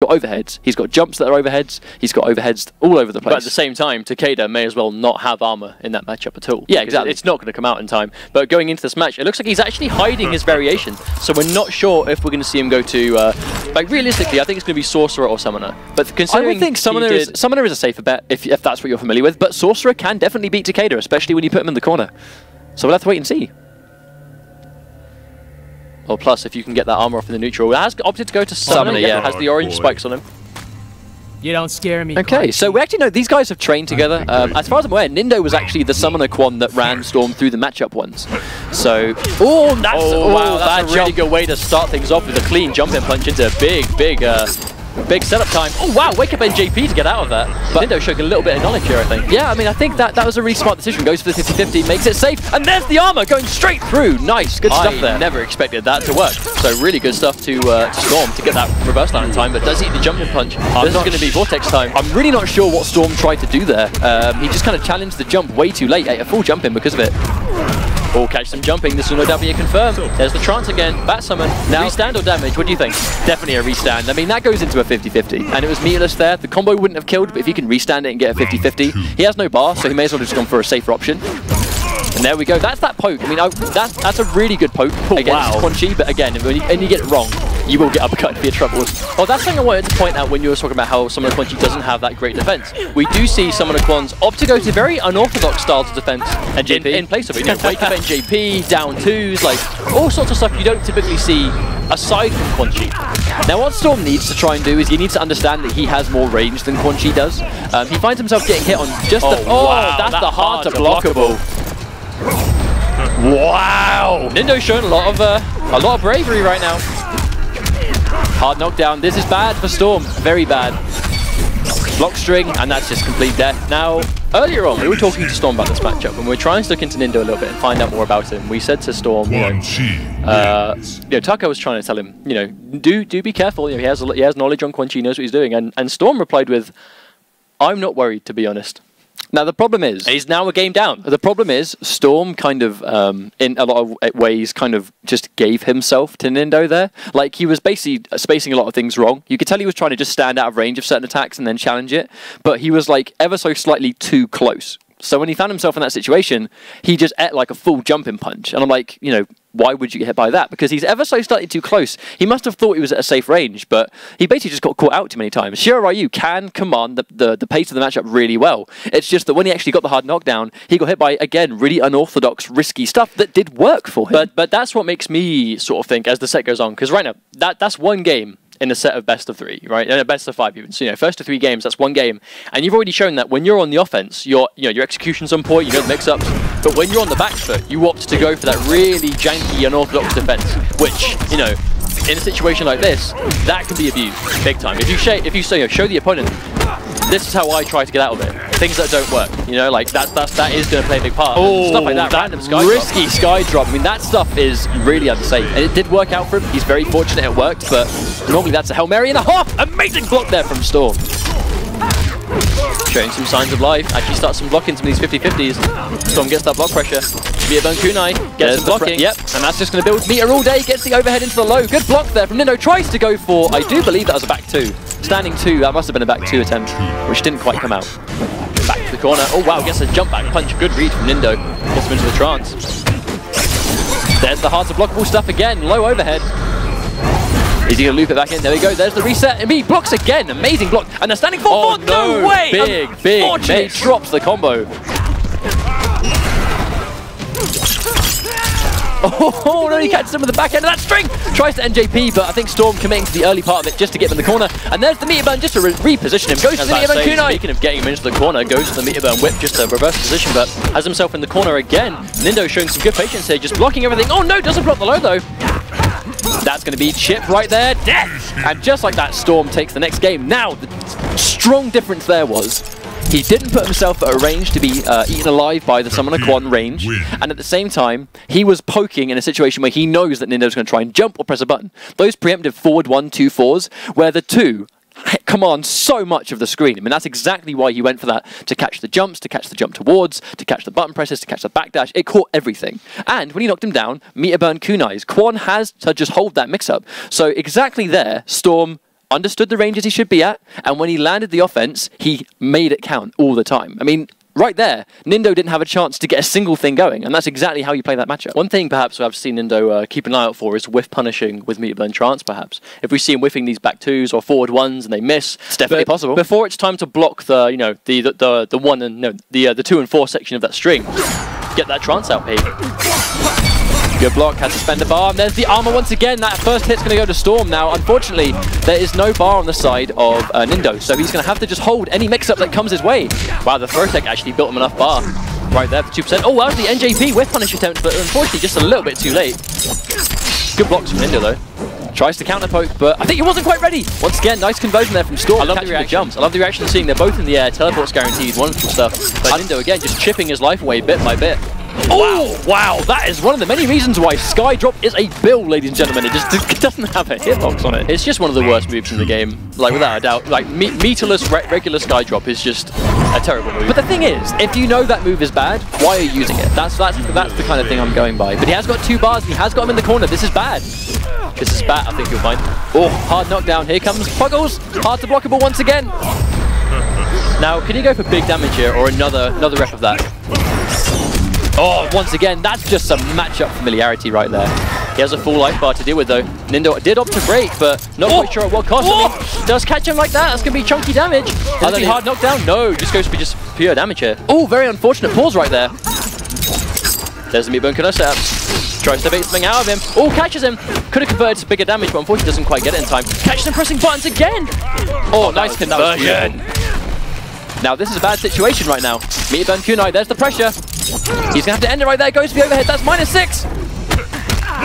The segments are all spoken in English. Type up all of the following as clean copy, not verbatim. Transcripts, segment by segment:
got overheads, he's got jumps that are overheads, he's got overheads all over the place. But at the same time, Takeda may as well not have armor in that matchup at all. Yeah, exactly. It's not going to come out in time. But going into this match, it looks like he's actually hiding his variation. So we're not sure if we're going to see him go to, like realistically, I think it's going to be Sorcerer or Summoner. But considering I would think Summoner is a safer bet if that's what you're familiar with. But Sorcerer can definitely beat Takeda, especially when you put him in the corner. So we'll have to wait and see. Well, plus, if you can get that armor off in the neutral, it has opted to go to Summoner, yeah. It has the orange spikes on him. You don't scare me. Okay, so we actually know these guys have trained together. As far as I'm aware, Nindo was actually the Summoner Quan that ran Storm through the matchup once. So, wow, that's a really good way to start things off with a clean jumping punch into a big setup time. Oh wow, wake up NJP to get out of that. But Nindo showing a little bit of knowledge here, I think. Yeah, I mean, I think that was a really smart decision. Goes for the 50-50, makes it safe, and there's the armor going straight through. Nice, good stuff there. I never expected that to work. So really good stuff to Storm to get that reverse line in time, but does he eat the jumping punch? This is going to be Vortex time. I'm really not sure what Storm tried to do there. He just kind of challenged the jump way too late, ate a full jump in because of it. Oh, catch some jumping. This will no doubt be a confirm. There's the trance again. Bat summon. Now, restand or damage? What do you think? Definitely a restand. I mean, that goes into a 50-50. And it was meterless there. The combo wouldn't have killed, but if he can restand it and get a 50-50, he has no bar, so he may as well have just gone for a safer option. And there we go. That's that poke. I mean, that's a really good poke against Quan Chi, but again, when you get it wrong, you will get uppercut if you're troubled. Oh, that's something I wanted to point out when you were talking about how Summoner Quan Chi doesn't have that great defense. We do see Summoner Quans opt to go to very unorthodox styles of defense in place of it. You know, wake up NJP, down twos, like all sorts of stuff you don't typically see aside from Quan Chi. Now, what Storm needs to try and do is he needs to understand that he has more range than Quan Chi does. He finds himself getting hit on just wow, that's the hard to blockable. Wow! Nindo's showing a lot of bravery right now. Hard knockdown. This is bad for Storm. Very bad. Block string, and that's just complete death. Now, earlier on, we were talking to Storm about this matchup, and we were trying to look into Nindo a little bit and find out more about him. We said to Storm, Tucker was trying to tell him, do be careful. He has knowledge on Quan Chi, knows what he's doing, and Storm replied with, "I'm not worried, to be honest." Now, the problem is... he's now a game down. The problem is, Storm kind of, in a lot of ways, kind of just gave himself to Nindo there. Like, he was basically spacing a lot of things wrong. You could tell he was trying to just stand out of range of certain attacks and then challenge it. But he was, like, ever so slightly too close. So when he found himself in that situation, he just ate, like, a full jumping punch. And I'm like, why would you get hit by that? Because he's ever so slightly too close. He must have thought he was at a safe range, but he basically just got caught out too many times. Shiro Ryu can command the pace of the matchup really well. It's just that when he actually got the hard knockdown, he got hit by, again, really unorthodox, risky stuff that did work for him. But that's what makes me sort of think as the set goes on, because right now, that's one game in a set of best of 3, right? And a best of 5 even. So, first to 3 games, that's one game. And you've already shown that when you're on the offense, your execution's on point, the mix-ups. But when you're on the back foot, you opt to go for that really janky, unorthodox defense, which, in a situation like this, that can be abused big time. If you show the opponent, this is how I try to get out of it. Things that don't work, like that is going to play a big part. Oh, stuff like that, random sky risky drop. Sky drop. I mean, that stuff is really unsafe, and it did work out for him. He's very fortunate it worked, but normally that's a Hail Mary and a half. Amazing block there from Storm. Showing some signs of life. Actually starts some blocking some of these 50-50s. Storm gets that block pressure. Meterbone Kunai gets some blocking. Yep, and that's just going to build meter all day. Gets the overhead into the low. Good block there from Nindo. Tries to go for, I do believe that was a back 2. Standing 2, that must have been a back 2 attempt, which didn't quite come out. Back to the corner. Oh wow, gets a jump back punch. Good read from Nindo. Gets him into the trance. There's the hard to blockable stuff again. Low overhead. Is he going to loop it back in? There we go. There's the reset. And he blocks again. Amazing block. And they're standing 4-4. Oh, no way. Big Unfortunately, drops the combo. Oh, no, he catches him with the back end of that string. Tries to NJP, but I think Storm committing to the early part of it just to get him in the corner. And there's the meter burn just to reposition him. Goes to the meter burn Kunai. Speaking of getting him into the corner, goes to the meter burn whip just to reverse position, but has himself in the corner again. Nindo showing some good patience here, just blocking everything. Oh no, doesn't block the low though. That's going to be chip right there. Death! And just like that, Storm takes the next game. Now, the strong difference there was he didn't put himself at a range to be eaten alive by the Summoner Quan range, and at the same time, he was poking in a situation where he knows that Nindo's going to try and jump or press a button. Those preemptive forward 1-2-4s, where the 2 command so much of the screen. I mean, that's exactly why he went for that, to catch the jumps, to catch the jump towards, to catch the button presses, to catch the backdash. It caught everything. And when he knocked him down, meter burn kunais. Quan has to just hold that mix-up. So exactly there, Storm understood the ranges he should be at, and when he landed the offense, he made it count all the time. I mean, right there, Nindo didn't have a chance to get a single thing going, and that's exactly how you play that matchup. One thing perhaps I've seen Nindo keep an eye out for is whiff punishing with meter burn trance, perhaps. If we see him whiffing these back twos or forward ones and they miss, it's definitely possible. Before it's time to block the, you know, the 1 and no, the 2 and 4 section of that string, get that trance out, baby. Good block, has to spend a bar, and there's the armor once again. That first hit's going to go to Storm. Now, unfortunately, there is no bar on the side of Nindo, so he's going to have to just hold any mix-up that comes his way. Wow, the throw tech actually built him enough bar right there for 2%. Oh, wow, the NJP whiff punish attempt, but unfortunately just a little bit too late. Good blocks from Nindo, though. Tries to counter poke, but I think he wasn't quite ready. Once again, nice conversion there from Storm. I love the reactions. I love the reaction of seeing they're both in the air. Teleport's guaranteed, wonderful stuff. But Nindo, again, just chipping his life away bit by bit. Oh, wow, that is one of the many reasons why Skydrop is a bill, ladies and gentlemen. It just doesn't have a hitbox on it. It's just one of the worst moves in the game, like without a doubt. Like, meterless regular Skydrop is just a terrible move. But the thing is, if you know that move is bad, why are you using it? That's the kind of thing I'm going by. But he has got 2 bars, he has got him in the corner. This is bad. This is bad, I think you'll find. Oh, hard knockdown. Here comes Puggles. Hard to blockable once again. Now, can you go for big damage here or another rep of that? Oh, once again, that's just some matchup familiarity right there. He has a full life bar to deal with, though. Nindo did opt to break, but not quite sure at what cost. I mean, does catch him like that? That's going to be chunky damage. Is it hard knockdown? No, just goes to be just pure damage here. Oh, very unfortunate pause right there. There's the meatbone killer setup. Tries to bait something out of him. Oh, catches him. Could have converted to bigger damage, but unfortunately doesn't quite get it in time. Catches him pressing buttons again. Oh, nice conversion. Now, this is a bad situation right now. Meatbone kunai, there's the pressure. He's going to have to end it right there. Goes for the overhead. That's -6.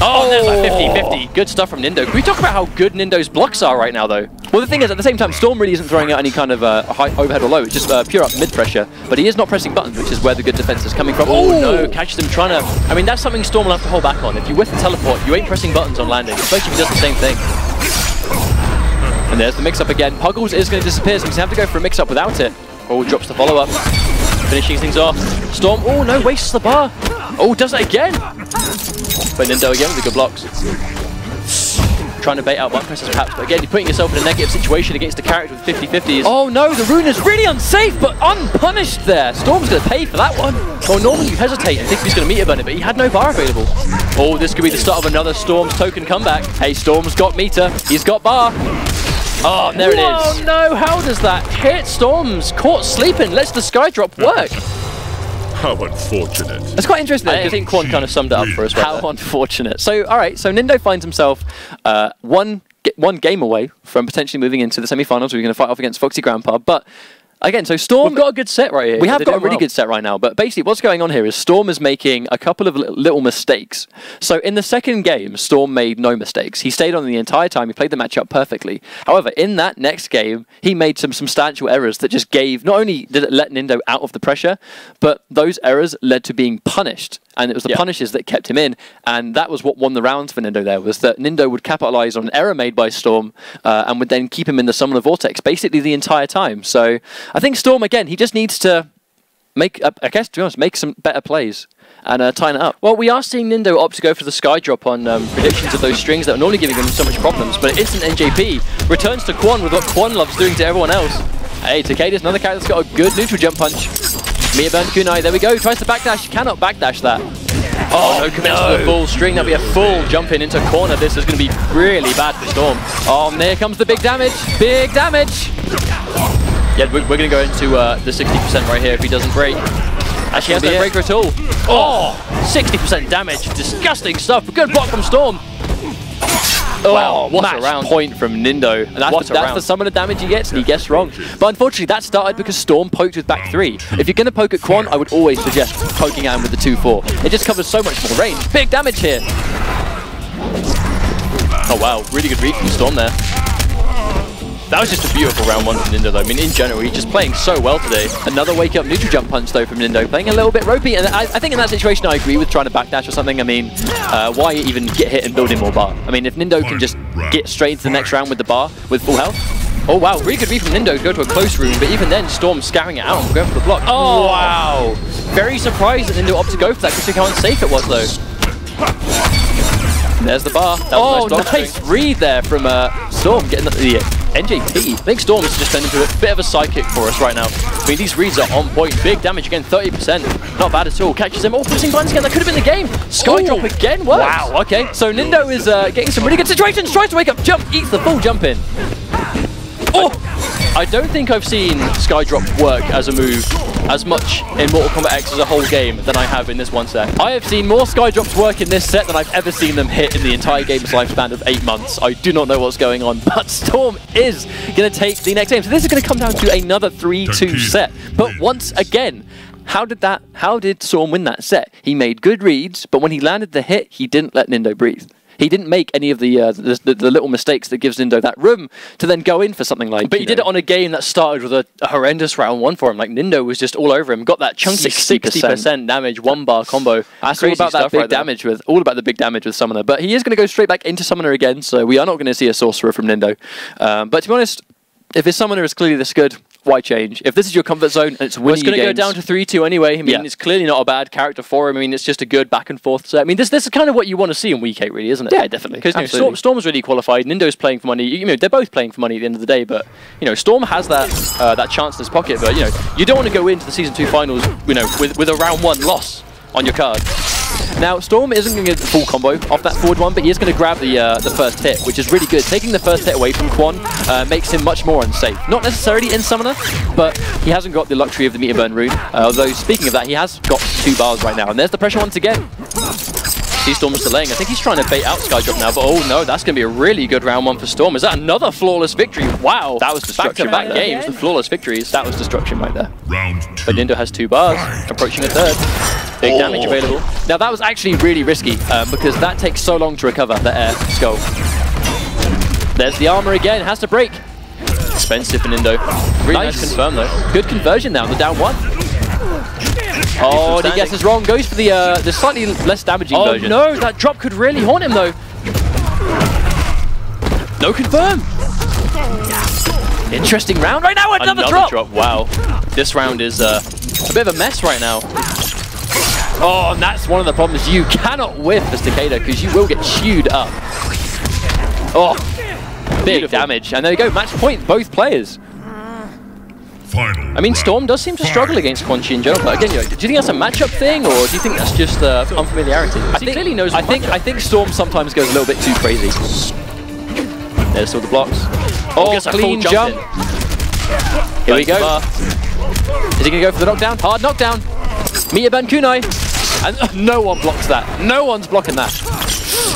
Oh, there's like 50-50. Good stuff from Nindo. Can we talk about how good Nindo's blocks are right now, though? Well, the thing is, at the same time, Storm really isn't throwing out any kind of high overhead or low. It's just pure up mid-pressure. But he is not pressing buttons, which is where the good defense is coming from. Oh, no. Catches him trying to... I mean, that's something Storm will have to hold back on. If you whiff the teleport, you ain't pressing buttons on landing, especially if he does the same thing. And there's the mix-up again. Puggles is going to disappear, so he's going to have to go for a mix-up without it. Oh, drops the follow-up. Finishing things off. Storm, oh no, wastes the bar. Oh, does it again. But Nindo again with the good blocks. Trying to bait out button presses perhaps, but again, you're putting yourself in a negative situation against a character with 50-50s. Oh no, the rune is really unsafe, but unpunished there. Storm's going to pay for that one. Oh, normally you hesitate and think he's going to meter burn it, but he had no bar available. Oh, this could be the start of another Storm's token comeback. Hey, Storm's got meter, he's got bar. Oh, there it is. Oh no, how does that hit? Storm's caught sleeping, lets the Skydrop work. How unfortunate. That's quite interesting. I think Quan kind of summed it up for us. How unfortunate. So, all right, so Nindo finds himself one game away from potentially moving into the semi-finals. We're going to fight off against Foxy Grandpa, but again, so Storm... We've got a good set right here. We have got a really good set right now, but basically what's going on here is Storm is making a couple of little mistakes. So in the second game, Storm made no mistakes. He stayed on the entire time. He played the matchup perfectly. However, in that next game, he made some substantial errors that just gave... Not only did it let Nindo out of the pressure, but those errors led to being punished. And it was the punishes that kept him in, and that was what won the rounds for Nindo there, was that Nindo would capitalize on an error made by Storm and would then keep him in the Summoner Vortex basically the entire time. So I think Storm, again, he just needs to make, I guess, to be honest, make some better plays and tighten it up. Well, we are seeing Nindo opt to go for the Skydrop on predictions of those strings that are normally giving him so much problems, but instant NJP returns to Quan with what Quan loves doing to everyone else. Hey, Takeda's another character that's got a good neutral jump punch. Meter burn kunai, there we go, tries to backdash, cannot backdash that. Oh, no commits to the full string, that'll be a full jump in into corner. This is going to be really bad for Storm. Oh, and there comes the big damage, big damage. Yeah, we're going to go into the 60% right here if he doesn't break. Actually, he has no breaker at all. Oh, 60% damage, disgusting stuff, good block from Storm. Oh, wow, what a round point from Nindo. And that's the summoner damage he gets, and he guessed wrong. But unfortunately, that started because Storm poked with back 3. If you're going to poke at Quan, I would always suggest poking at him with the 2-4. It just covers so much more range. Big damage here. Oh, wow. Really good read from Storm there. That was just a beautiful round 1 from Nindo, though. I mean, in general, he's just playing so well today. Another wake-up neutral jump punch, though, from Nindo. Playing a little bit ropey. And I think in that situation, I agree with trying to backdash or something. I mean, why even get hit and build in more bar? I mean, if Nindo can just get straight into the next round with the bar, with full health. Oh, wow. Really good read from Nindo to go to a close room. But even then, Storm scouring it out and going for the block. Oh, wow. Very surprised that Nindo opted to go for that, considering how unsafe it was, though. There's the bar. That was a nice read there from Storm, getting the NJP. I think Storm has just turned into a bit of a psychic for us right now. I mean, these reads are on point. Big damage again, 30%. Not bad at all. Catches them all pressing buttons again. That could have been the game. Skydrop again works. Wow, okay. So Nindo is getting some really good situations. Tries to wake up, jump, eats the full jump in. Oh! I don't think I've seen Skydrop work as a move as much in Mortal Kombat X as a whole game than I have in this one set. I have seen more Skydrops work in this set than I've ever seen them hit in the entire game's lifespan of 8 months. I do not know what's going on, but Storm is going to take the next game. So this is going to come down to another 3-2 set. But once again, how did Storm win that set? He made good reads, but when he landed the hit, he didn't let Nindo breathe. He didn't make any of the little mistakes that gives Nindo that room to then go in for something like. But he did it on a game that started with a horrendous round 1 for him. Like Nindo was just all over him. Got that chunky 60% damage, 1-bar combo. That's all about that big damage with Summoner. But he is going to go straight back into Summoner again. So we are not going to see a Sorcerer from Nindo. But to be honest, if his Summoner is clearly this good, why change? If this is your comfort zone and it's winning games... It's going to go down to 3-2 anyway. I mean, it's clearly not a bad character for him. I mean, it's just a good back and forth set. I mean, this is kind of what you want to see in Week 8, really, isn't it? Yeah, definitely. Because Storm's really qualified. Nindo's playing for money. You know, they're both playing for money at the end of the day. But you know, Storm has that that chance in his pocket. But you know, you don't want to go into the Season 2 finals, you know, with a round 1 loss on your card. Now, Storm isn't going to get the full combo off that forward one, but he is going to grab the first hit, which is really good. Taking the first hit away from Quan makes him much more unsafe. Not necessarily in Summoner, but he hasn't got the luxury of the meter burn rune. Although, speaking of that, he has got 2 bars right now. And there's the pressure once again. See Storm is delaying. I think he's trying to bait out Skydrop now, but oh no, that's going to be a really good round 1 for Storm. Is that another flawless victory? Wow. That was destruction. Back-to-back games, the flawless victories. That was destruction right there. Round 2. But Nindo has 2 bars, approaching a 3rd. Big damage available. Now that was actually really risky because that takes so long to recover, the air skull. There's the armor again, has to break. Expensive for Nindo. Really nice confirm though. Good conversion now, the down 1. Oh, and he guesses wrong, goes for the slightly less damaging version. Oh no, that drop could really haunt him though. No confirm. Interesting round right now, another drop. Wow, this round is a bit of a mess right now. Oh, and that's one of the problems. You cannot whiff as Takeda because you will get chewed up. Oh, big damage. And there you go, match point, both players. I mean, Storm does seem to struggle against Quan Chi in general, but again, do you think that's a matchup thing, or do you think that's just unfamiliarity? I think, clearly knows. I think Storm sometimes goes a little bit too crazy. There's all the blocks. Oh, clean jump. Here we go. Is he going to go for the knockdown? Hard knockdown. Meter burn kunai. And no one blocks that. No one's blocking that.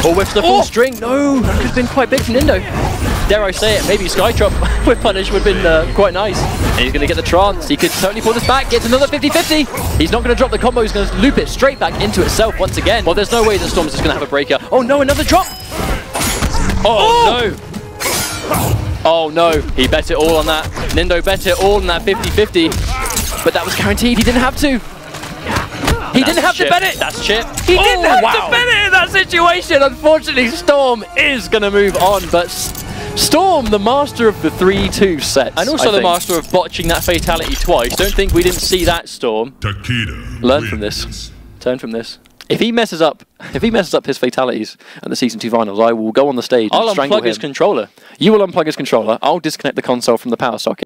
Or whiffs the full string. No, that could have been quite big for Nindo. Dare I say it, maybe Skydrop with punish would have been quite nice. And he's going to get the trance. He could totally pull this back. Gets another 50-50. He's not going to drop the combo. He's going to loop it straight back into itself once again. Well, there's no way that Storm's just going to have a breaker. Oh no, another drop. Oh no. Oh no, he bet it all on that. Nindo bet it all on that 50-50. But that was guaranteed. He didn't have to. He didn't have to bet it. That's chip. He didn't have to bet it in that situation. Unfortunately, Storm is going to move on. But Storm, the master of the 3-2 sets. And also the master of botching that fatality twice. Don't think we didn't see that, Storm. Learn from this. Turn from this. If he messes up his fatalities at the Season 2 finals, I will go on the stage and strangle him. I'll unplug his controller. You will unplug his controller. I'll disconnect the console from the power socket.